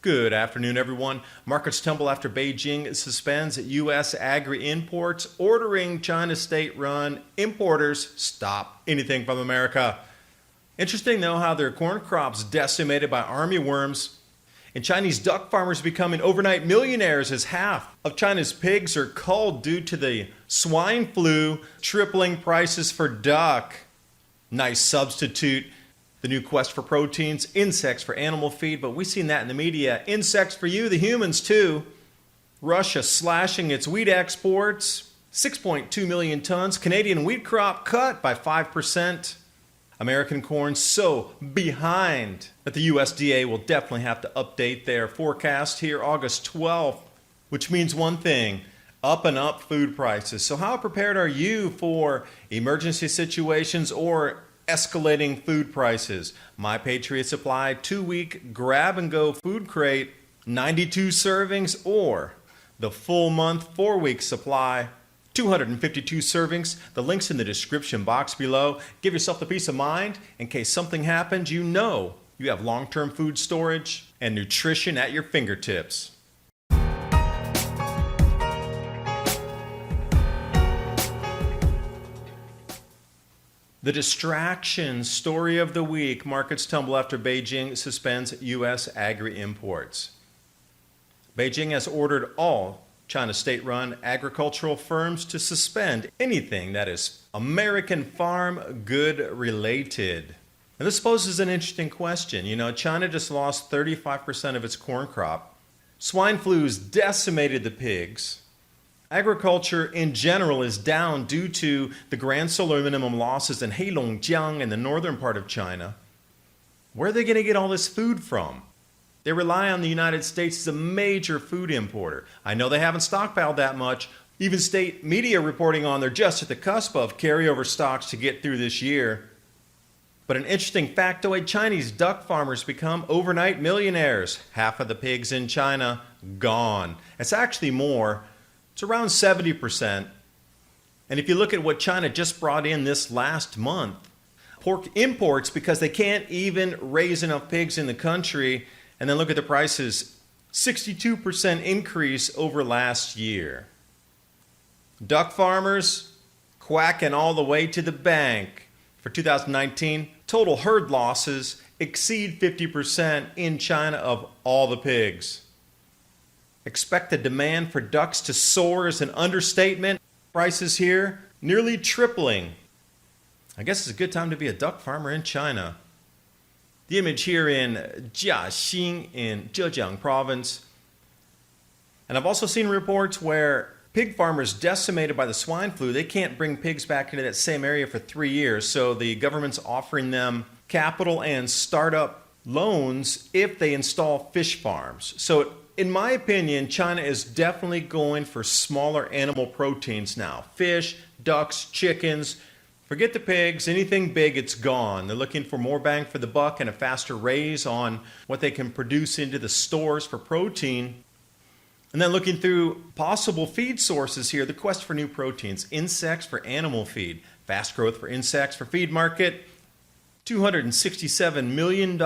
Good afternoon, everyone. Markets tumble after Beijing suspends U.S. agri-imports, ordering China state-run importers stop anything from America. Interesting, though, how their corn crops decimated by army worms, and Chinese duck farmers becoming overnight millionaires as half of China's pigs are culled due to the swine flu, tripling prices for duck. Nice substitute. The new quest for proteins, insects for animal feed, but we've seen that in the media. Insects for you, the humans too. Russia slashing its wheat exports, 6.2 million tons. Canadian wheat crop cut by 5%. American corn so behind that the USDA will definitely have to update their forecast here August 12th, which means one thing, up and up food prices. So how prepared are you for emergency situations or escalating food prices? My Patriot Supply 2-week grab-and-go food crate, 92 servings, or the full month 4-week supply, 252 servings. The link's in the description box below. Give yourself the peace of mind in case something happens. You know you have long-term food storage and nutrition at your fingertips. The distraction story of the week. Markets tumble after Beijing suspends U.S. agri-imports. Beijing has ordered all China state-run agricultural firms to suspend anything that is American farm good related. Now, this poses an interesting question. You know, China just lost 35% of its corn crop. Swine flu's decimated the pigs. Agriculture in general is down due to the Grand Solar Minimum losses in Heilongjiang in the northern part of China. Where are they going to get all this food from? They rely on the United States as a major food importer. I know they haven't stockpiled that much. Even state media reporting on they're just at the cusp of carryover stocks to get through this year. But an interesting factoid, Chinese duck farmers become overnight millionaires. Half of the pigs in China gone. It's actually more. It's around 70%. And if you look at what China just brought in this last month, pork imports, because they can't even raise enough pigs in the country, and then look at the prices, 62% increase over last year. Duck farmers quacking all the way to the bank. For 2019, total herd losses exceed 50% in China of all the pigs. Expect the demand for ducks to soar is an understatement. Prices here nearly tripling. I guess it's a good time to be a duck farmer in China. The image here in Jiaxing in Zhejiang province. And I've also seen reports where pig farmers decimated by the swine flu, they can't bring pigs back into that same area for 3 years. So the government's offering them capital and startup loans if they install fish farms. So in my opinion, China is definitely going for smaller animal proteins now. Fish, ducks, chickens. Forget the pigs. Anything big, it's gone. They're looking for more bang for the buck and a faster raise on what they can produce into the stores for protein. And then looking through possible feed sources here, the quest for new proteins. Insects for animal feed. Fast growth for insects for feed market. $267 million.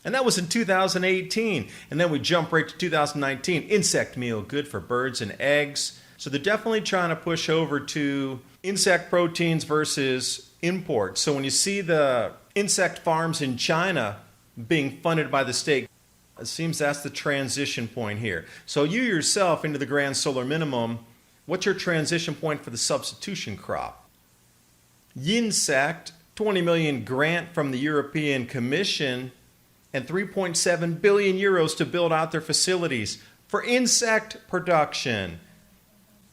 And that was in 2018. And then we jump right to 2019. Insect meal, good for birds and eggs. So they're definitely trying to push over to insect proteins versus imports. So when you see the insect farms in China being funded by the state, it seems that's the transition point here. So you yourself into the Grand Solar Minimum, what's your transition point for the substitution crop? Insect, 20 million grant from the European Commission, and 3.7 billion euros to build out their facilities for insect production.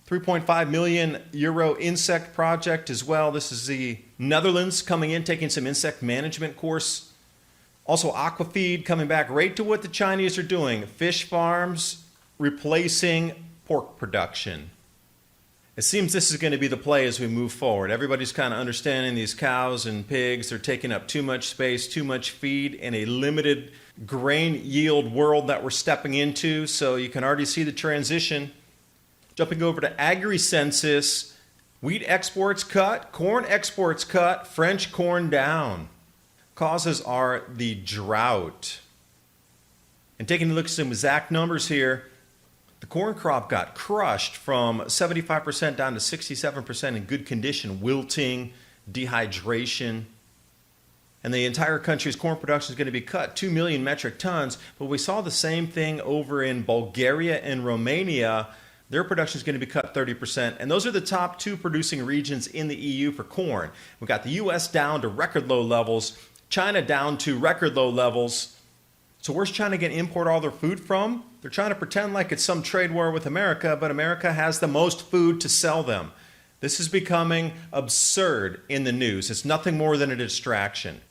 3.5 million euro insect project as well. This is the Netherlands coming in, taking some insect management course. Also aquafeed coming back right to what the Chinese are doing. Fish farms replacing pork production. It seems this is going to be the play as we move forward. Everybody's kind of understanding these cows and pigs are taking up too much space, too much feed in a limited grain yield world that we're stepping into. So you can already see the transition. Jumping over to agri-census, wheat exports cut, corn exports cut, French corn down. Causes are the drought. And taking a look at some exact numbers here, the corn crop got crushed from 75% down to 67% in good condition, wilting, dehydration. And the entire country's corn production is going to be cut 2 million metric tons. But we saw the same thing over in Bulgaria and Romania. Their production is going to be cut 30%. And those are the top two producing regions in the EU for corn. We've got the US down to record low levels, China down to record low levels. So where's China going to import all their food from? They're trying to pretend like it's some trade war with America, but America has the most food to sell them. This is becoming absurd in the news. It's nothing more than a distraction.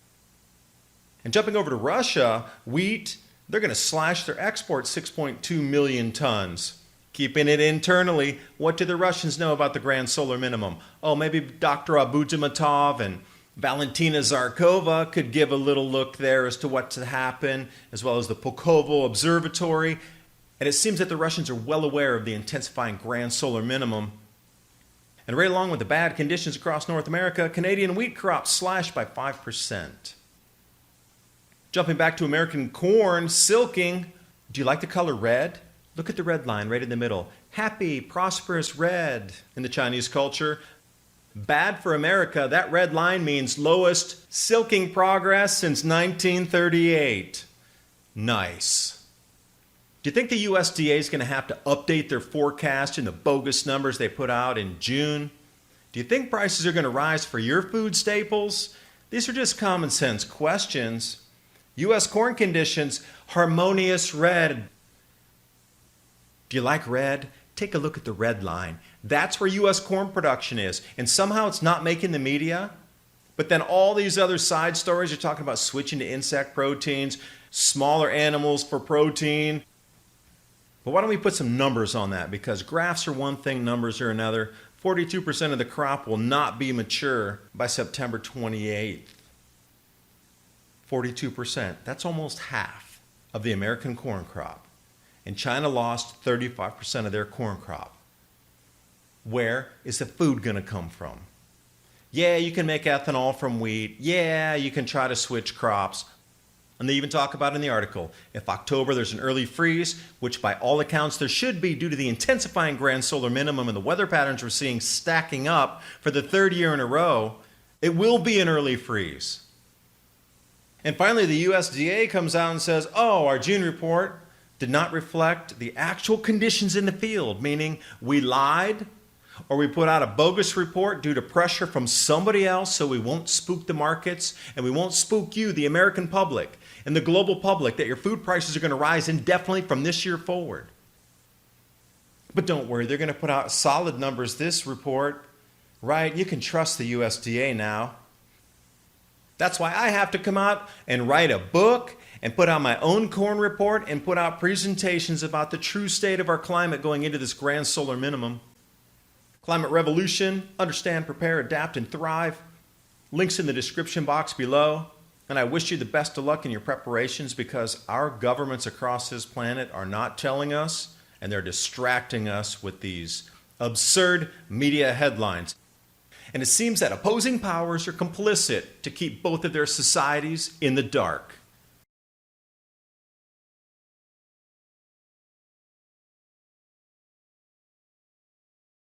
And jumping over to Russia, wheat, they're going to slash their exports 6.2 million tons. Keeping it internally, what do the Russians know about the Grand Solar Minimum? Oh, maybe Dr. Abudamatov and Valentina Zarkova could give a little look there as to what to happen, as well as the Pulkovo Observatory. And it seems that the Russians are well aware of the intensifying Grand Solar Minimum. And right along with the bad conditions across North America, Canadian wheat crops slashed by 5%. Jumping back to American corn, silking. Do you like the color red? Look at the red line right in the middle. Happy, prosperous red in the Chinese culture. Bad for America, that red line means lowest silking progress since 1938. Nice. Do you think the USDA is going to have to update their forecast in the bogus numbers they put out in June? Do you think prices are going to rise for your food staples? These are just common sense questions. U.S. corn conditions, harmonious red. Do you like red? Take a look at the red line. That's where U.S. corn production is. And somehow it's not making the media. But then all these other side stories are talking about switching to insect proteins, smaller animals for protein. But why don't we put some numbers on that? Because graphs are one thing, numbers are another. 42% of the crop will not be mature by September 28th. 42%. That's almost half of the American corn crop. And China lost 35% of their corn crop. Where is the food going to come from? Yeah, you can make ethanol from wheat. Yeah, you can try to switch crops. And they even talk about in the article, if October there's an early freeze, which by all accounts there should be due to the intensifying Grand Solar Minimum and the weather patterns we're seeing stacking up for the third year in a row, it will be an early freeze. And finally, the USDA comes out and says, oh, our June report did not reflect the actual conditions in the field, meaning we lied or we put out a bogus report due to pressure from somebody else so we won't spook the markets and we won't spook you, the American public and the global public, that your food prices are going to rise indefinitely from this year forward. But don't worry, they're going to put out solid numbers this report, right? You can trust the USDA now. That's why I have to come out and write a book and put out my own corn report and put out presentations about the true state of our climate going into this Grand Solar Minimum. Climate Revolution, Understand, Prepare, Adapt, and Thrive. Links in the description box below. And I wish you the best of luck in your preparations, because our governments across this planet are not telling us, and they're distracting us with these absurd media headlines. And it seems that opposing powers are complicit to keep both of their societies in the dark.